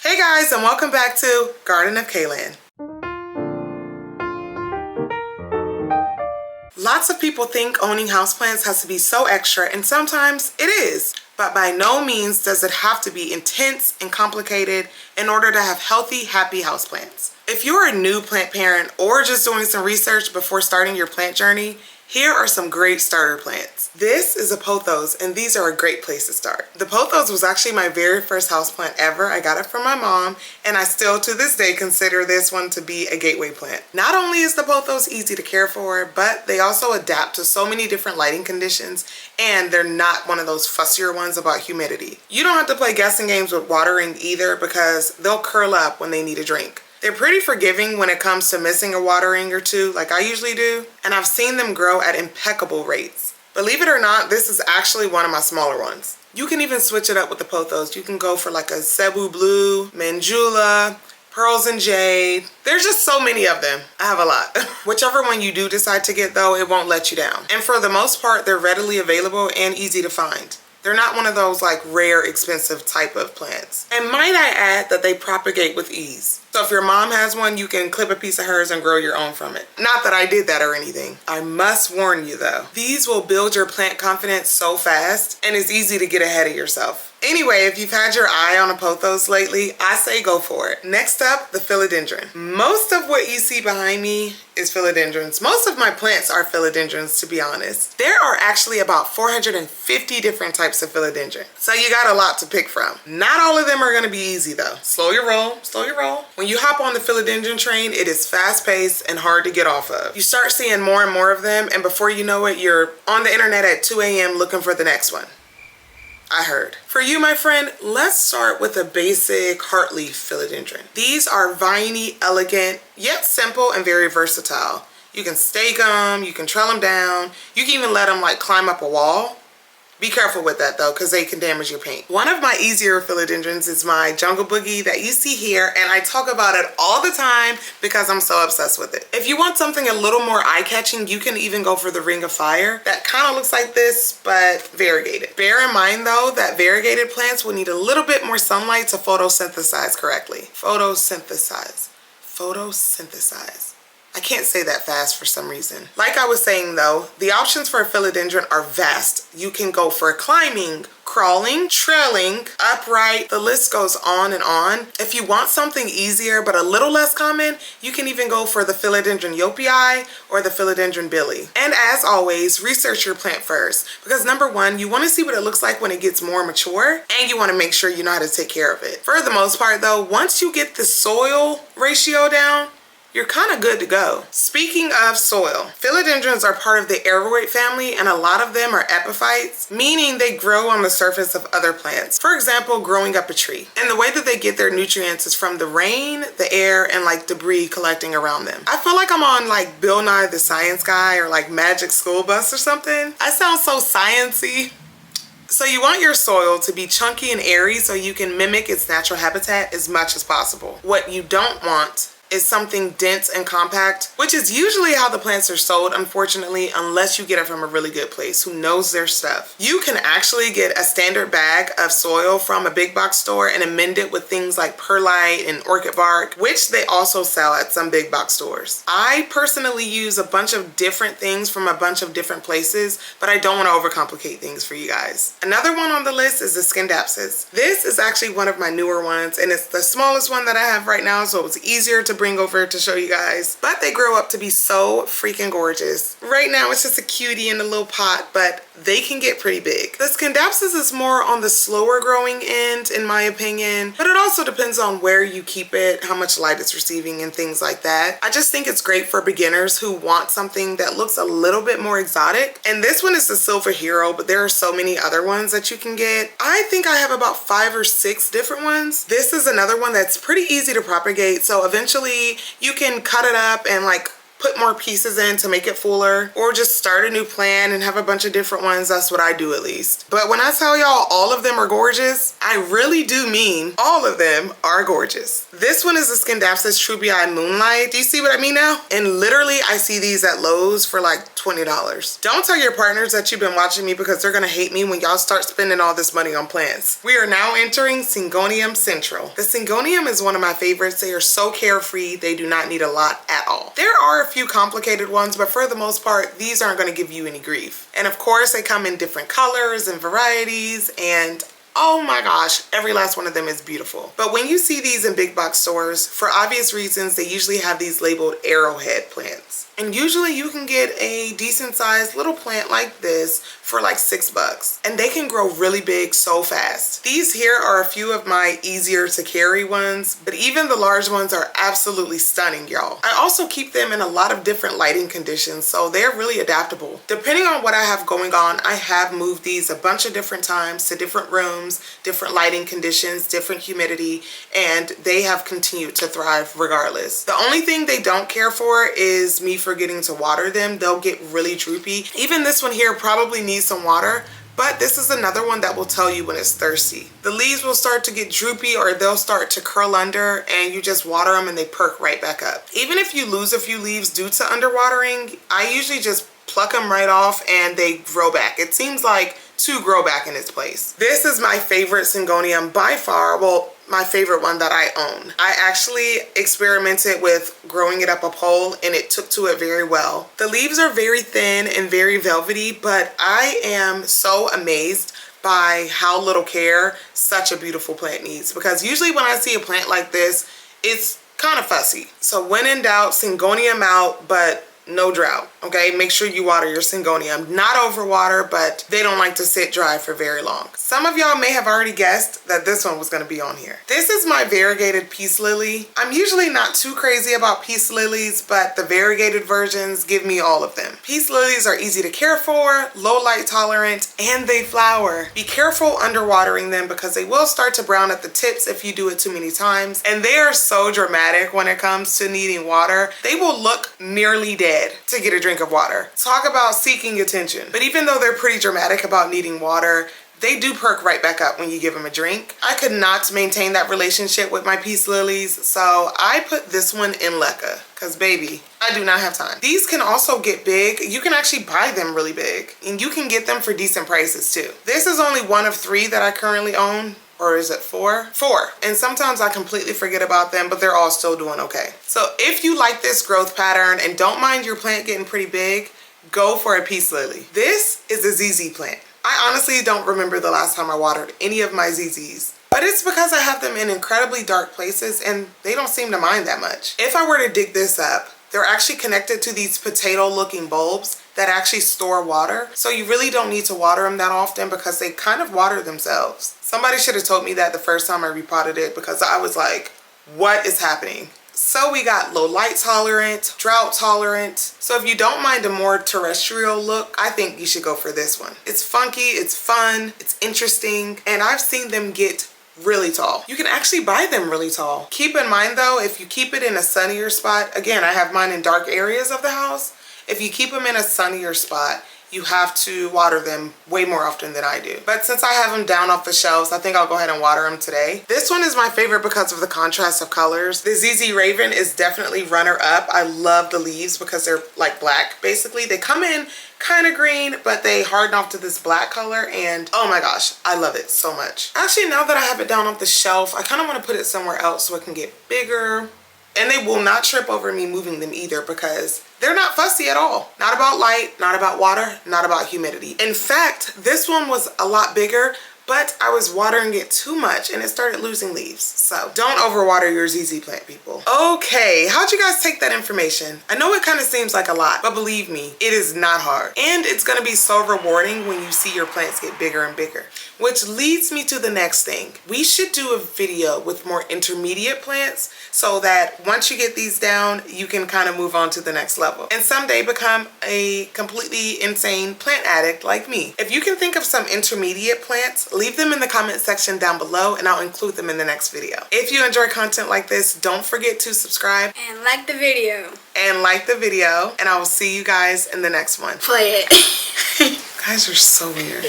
Hey guys, and welcome back to Garden of Kayland. Lots of people think owning houseplants has to be so extra, and sometimes it is. But by no means does it have to be intense and complicated in order to have healthy, happy houseplants. If you're a new plant parent or just doing some research before starting your plant journey, here are some great starter plants. This is a Pothos, and these are a great place to start. The Pothos was actually my very first houseplant ever. I got it from my mom, and I still to this day consider this one to be a gateway plant. Not only is the Pothos easy to care for, but they also adapt to so many different lighting conditions, and they're not one of those fussier ones about humidity. You don't have to play guessing games with watering either, because they'll curl up when they need a drink. They're pretty forgiving when it comes to missing a watering or two, like I usually do, and I've seen them grow at impeccable rates. Believe it or not, this is actually one of my smaller ones. You can even switch it up with the Pothos. You can go for like a Cebu Blue, Manjula, Pearls and Jade. There's just so many of them. I have a lot. Whichever one you do decide to get though, it won't let you down. And for the most part, they're readily available and easy to find. They're not one of those like rare, expensive type of plants. And might I add that they propagate with ease. So if your mom has one, you can clip a piece of hers and grow your own from it. Not that I did that or anything. I must warn you though, these will build your plant confidence so fast, and it's easy to get ahead of yourself. Anyway, if you've had your eye on a Pothos lately, I say go for it. Next up, the Philodendron. Most of what you see behind me is philodendrons. Most of my plants are philodendrons, to be honest. There are actually about 450 different types of philodendron. So you got a lot to pick from. Not all of them are gonna be easy though. Slow your roll, slow your roll. When you hop on the philodendron train, it is fast-paced and hard to get off of. You start seeing more and more of them, and before you know it, you're on the internet at 2 a.m. looking for the next one. I heard. For you, my friend, let's start with a basic heartleaf philodendron. These are viney, elegant, yet simple and very versatile. You can stake them, you can trail them down, you can even let them like climb up a wall. Be careful with that though, because they can damage your paint. One of my easier philodendrons is my jungle boogie that you see here, and I talk about it all the time because I'm so obsessed with it. If you want something a little more eye-catching, you can even go for the ring of fire. That kind of looks like this, but variegated. Bear in mind though, that variegated plants will need a little bit more sunlight to photosynthesize correctly. Photosynthesize. I can't say that fast for some reason. Like I was saying though, the options for a philodendron are vast. You can go for climbing, crawling, trailing, upright, the list goes on and on. If you want something easier but a little less common, you can even go for the Philodendron Yopii or the Philodendron Billy. And as always, research your plant first, because number one, you want to see what it looks like when it gets more mature, and you want to make sure you know how to take care of it. For the most part though, once you get the soil ratio down, you're kind of good to go. Speaking of soil, philodendrons are part of the arborvitae family, and a lot of them are epiphytes, meaning they grow on the surface of other plants. For example, growing up a tree. And the way that they get their nutrients is from the rain, the air, and like debris collecting around them. I feel like I'm on like Bill Nye the Science Guy or like Magic School Bus or something. I sound so sciencey. So you want your soil to be chunky and airy so you can mimic its natural habitat as much as possible. What you don't want is something dense and compact, which is usually how the plants are sold, unfortunately, unless you get it from a really good place who knows their stuff. You can actually get a standard bag of soil from a big box store and amend it with things like perlite and orchid bark, which they also sell at some big box stores. I personally use a bunch of different things from a bunch of different places, but I don't want to overcomplicate things for you guys. Another one on the list is the Scidapsus. This is actually one of my newer ones, and it's the smallest one that I have right now, so it was easier to bring over to show you guys. But they grow up to be so freaking gorgeous. Right now it's just a cutie in a little pot, but they can get pretty big. The Scidapsus is more on the slower growing end in my opinion, but it also depends on where you keep it, how much light it's receiving, and things like that. I just think it's great for beginners who want something that looks a little bit more exotic. And this one is the Silver Hero, but there are so many other ones that you can get. I think I have about 5 or 6 different ones. This is another one that's pretty easy to propagate, so eventually you can cut it up and like put more pieces in to make it fuller, or just start a new plant and have a bunch of different ones. That's what I do at least. But when I tell y'all all of them are gorgeous, I really do mean all of them are gorgeous. This one is the Scidapsus Trubii Moonlight. Do you see what I mean now? And literally I see these at Lowe's for like $20. Don't tell your partners that you've been watching me because they're gonna hate me when y'all start spending all this money on plants. We are now entering Syngonium Central. The Syngonium is one of my favorites. They are so carefree, they do not need a lot at all. There are a few complicated ones, but for the most part, these aren't gonna give you any grief. And of course, they come in different colors and varieties, and oh my gosh, every last one of them is beautiful. But when you see these in big box stores, for obvious reasons, they usually have these labeled arrowhead plants. And usually you can get a decent sized little plant like this for like $6. And they can grow really big so fast. These here are a few of my easier to carry ones, but even the large ones are absolutely stunning, y'all. I also keep them in a lot of different lighting conditions, so they're really adaptable. Depending on what I have going on, I have moved these a bunch of different times to different rooms, different lighting conditions, different humidity, and they have continued to thrive regardless. The only thing they don't care for is me forgetting to water them. They'll get really droopy. Even this one here probably needs some water, but this is another one that will tell you when it's thirsty. The leaves will start to get droopy or they'll start to curl under, and you just water them and they perk right back up. Even if you lose a few leaves due to underwatering, I usually just pluck them right off and they grow back. It seems like to grow back in its place. This is my favorite Syngonium by far. Well, my favorite one that I own. I actually experimented with growing it up a pole and it took to it very well. The leaves are very thin and very velvety, but I am so amazed by how little care such a beautiful plant needs, because usually when I see a plant like this, it's kind of fussy. So when in doubt, Syngonium out, but no drought, okay? Make sure you water your Syngonium. Not overwater, but they don't like to sit dry for very long. Some of y'all may have already guessed that this one was gonna be on here. This is my variegated peace lily. I'm usually not too crazy about peace lilies, but the variegated versions give me all of them. Peace lilies are easy to care for, low light tolerant, and they flower. Be careful underwatering them because they will start to brown at the tips if you do it too many times. And they are so dramatic when it comes to needing water. They will look nearly dead to get a drink of water. Talk about seeking attention. But even though they're pretty dramatic about needing water, they do perk right back up when you give them a drink. I could not maintain that relationship with my peace lilies, so I put this one in LECA, because baby, I do not have time. These can also get big. You can actually buy them really big, and you can get them for decent prices too. This is only one of 3 that I currently own. Or is it 4? 4. And sometimes I completely forget about them, but they're all still doing okay. So if you like this growth pattern and don't mind your plant getting pretty big, go for a peace lily. This is a ZZ plant. I honestly don't remember the last time I watered any of my ZZs, but it's because I have them in incredibly dark places and they don't seem to mind that much. If I were to dig this up, they're actually connected to these potato looking bulbs that actually store water. So you really don't need to water them that often because they kind of water themselves. Somebody should have told me that the first time I repotted it because I was like, what is happening? So we got low light tolerant, drought tolerant. So if you don't mind a more terrestrial look, I think you should go for this one. It's funky, it's fun, it's interesting, and I've seen them get really tall. You can actually buy them really tall. Keep in mind though, if you keep it in a sunnier spot, again, I have mine in dark areas of the house. If you keep them in a sunnier spot, you have to water them way more often than I do. But since I have them down off the shelves, I think I'll go ahead and water them today. This one is my favorite because of the contrast of colors. The ZZ Raven is definitely runner up. I love the leaves because they're like black, basically. They come in kind of green, but they harden off to this black color, and oh my gosh, I love it so much. Actually, now that I have it down off the shelf, I kind of want to put it somewhere else so it can get bigger. And they will not trip over me moving them either because they're not fussy at all. Not about light, not about water, not about humidity. In fact, this one was a lot bigger, but I was watering it too much and it started losing leaves. So don't overwater your ZZ plant, people. Okay, how'd you guys take that information? I know it kind of seems like a lot, but believe me, it is not hard. And it's gonna be so rewarding when you see your plants get bigger and bigger. Which leads me to the next thing. We should do a video with more intermediate plants so that once you get these down, you can kind of move on to the next level and someday become a completely insane plant addict like me. If you can think of some intermediate plants, leave them in the comment section down below and I'll include them in the next video. If you enjoy content like this, don't forget to subscribe and like the video. And I will see you guys in the next one. Play it. You guys are so weird.